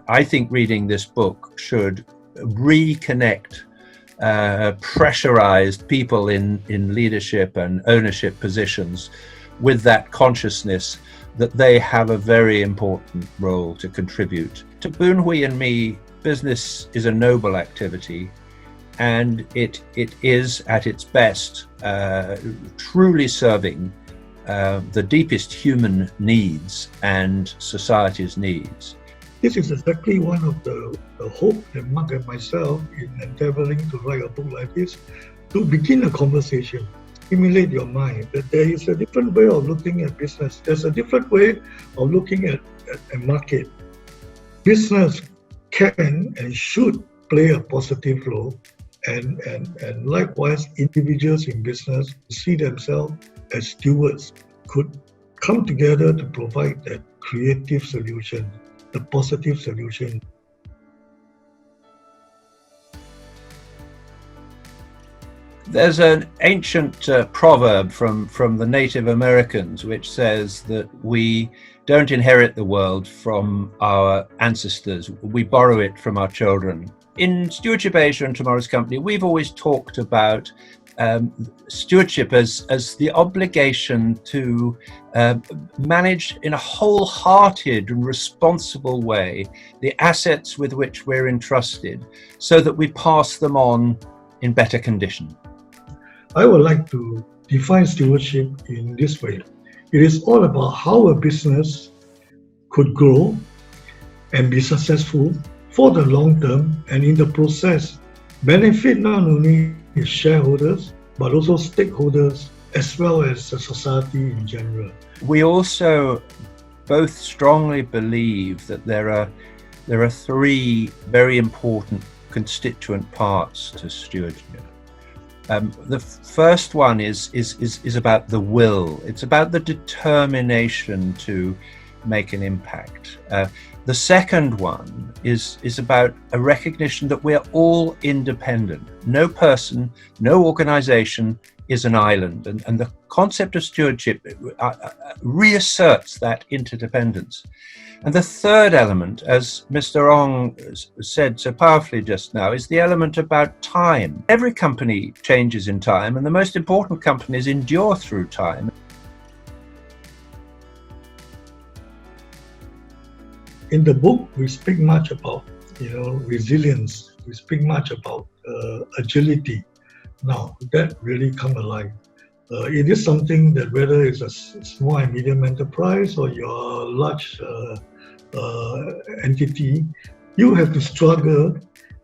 I think reading this book should reconnect pressurized people in leadership and ownership positions with that consciousness that they have a very important role to contribute. To Boon, Hwee and me, business is a noble activity, and it is at its best truly serving the deepest human needs and society's needs. This is exactly one of the hope that Mark and myself in endeavoring to write a book like this, to begin a conversation, stimulate your mind that there is a different way of looking at business. There's a different way of looking at a market. Business can and should play a positive role, and likewise individuals in business see themselves as stewards, could come together to provide that creative solution, the positive solution. There's an ancient proverb from the Native Americans which says that we don't inherit the world from our ancestors, we borrow it from our children. In Stewardship Asia and Tomorrow's Company, we've always talked about stewardship as the obligation to manage in a wholehearted and responsible way the assets with which we're entrusted, so that we pass them on in better condition. I would like to define stewardship in this way. It is all about how a business could grow and be successful for the long term, and in the process benefit not only its shareholders but also stakeholders as well as the society in general. We also both strongly believe that there are three very important constituent parts to stewardship. The first one is about the will. It's about the determination to make an impact. The second one is about a recognition that we're all independent. No person, no organization is an island. And the concept of stewardship reasserts that interdependence. And the third element, as Mr. Ong said so powerfully just now, is the element about time. Every company changes in time, and the most important companies endure through time. In the book, we speak much about resilience. We speak much about agility. Now, that really come alive. It is something that whether it's a small and medium enterprise or your large entity, you have to struggle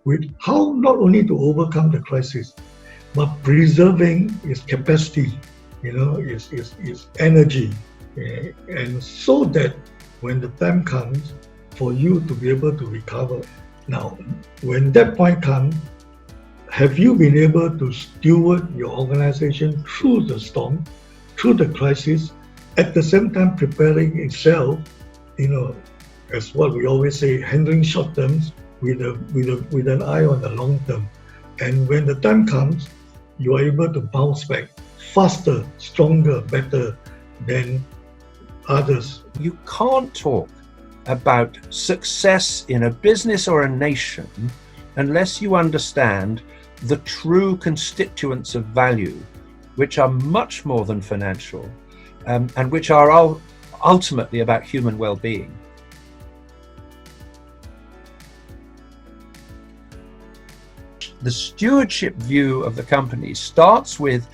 with how not only to overcome the crisis, but preserving its capacity, its energy, and so that when the time comes for you to be able to recover. Now, when that point comes, have you been able to steward your organization through the storm, through the crisis, at the same time preparing itself, as what we always say, handling short terms with an eye on the long term. And when the time comes, you are able to bounce back faster, stronger, better than others. You can't talk about success in a business or a nation unless you understand the true constituents of value, which are much more than financial, and which are ultimately about human well-being. The stewardship view of the company starts with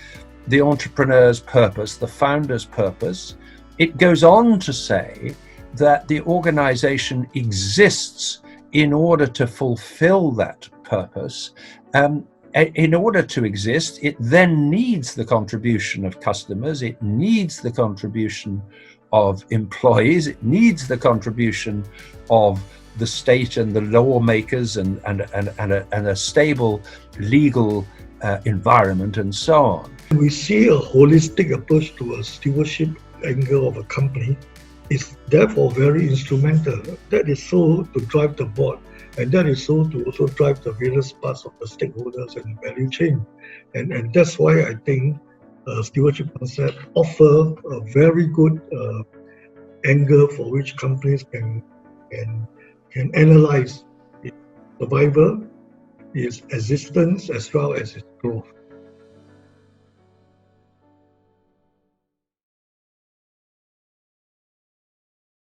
the entrepreneur's purpose, the founder's purpose. It goes on to say that the organization exists in order to fulfill that purpose. In order to exist, it then needs the contribution of customers, it needs the contribution of employees, it needs the contribution of the state and the lawmakers and a stable legal environment and so on. We see a holistic approach to a stewardship angle of a company is therefore very instrumental. That is so to drive the board, and that is so to also drive the various parts of the stakeholders and value chain. And that's why I think stewardship concept offer a very good angle for which companies can can analyze its survival, its existence, as well as its growth.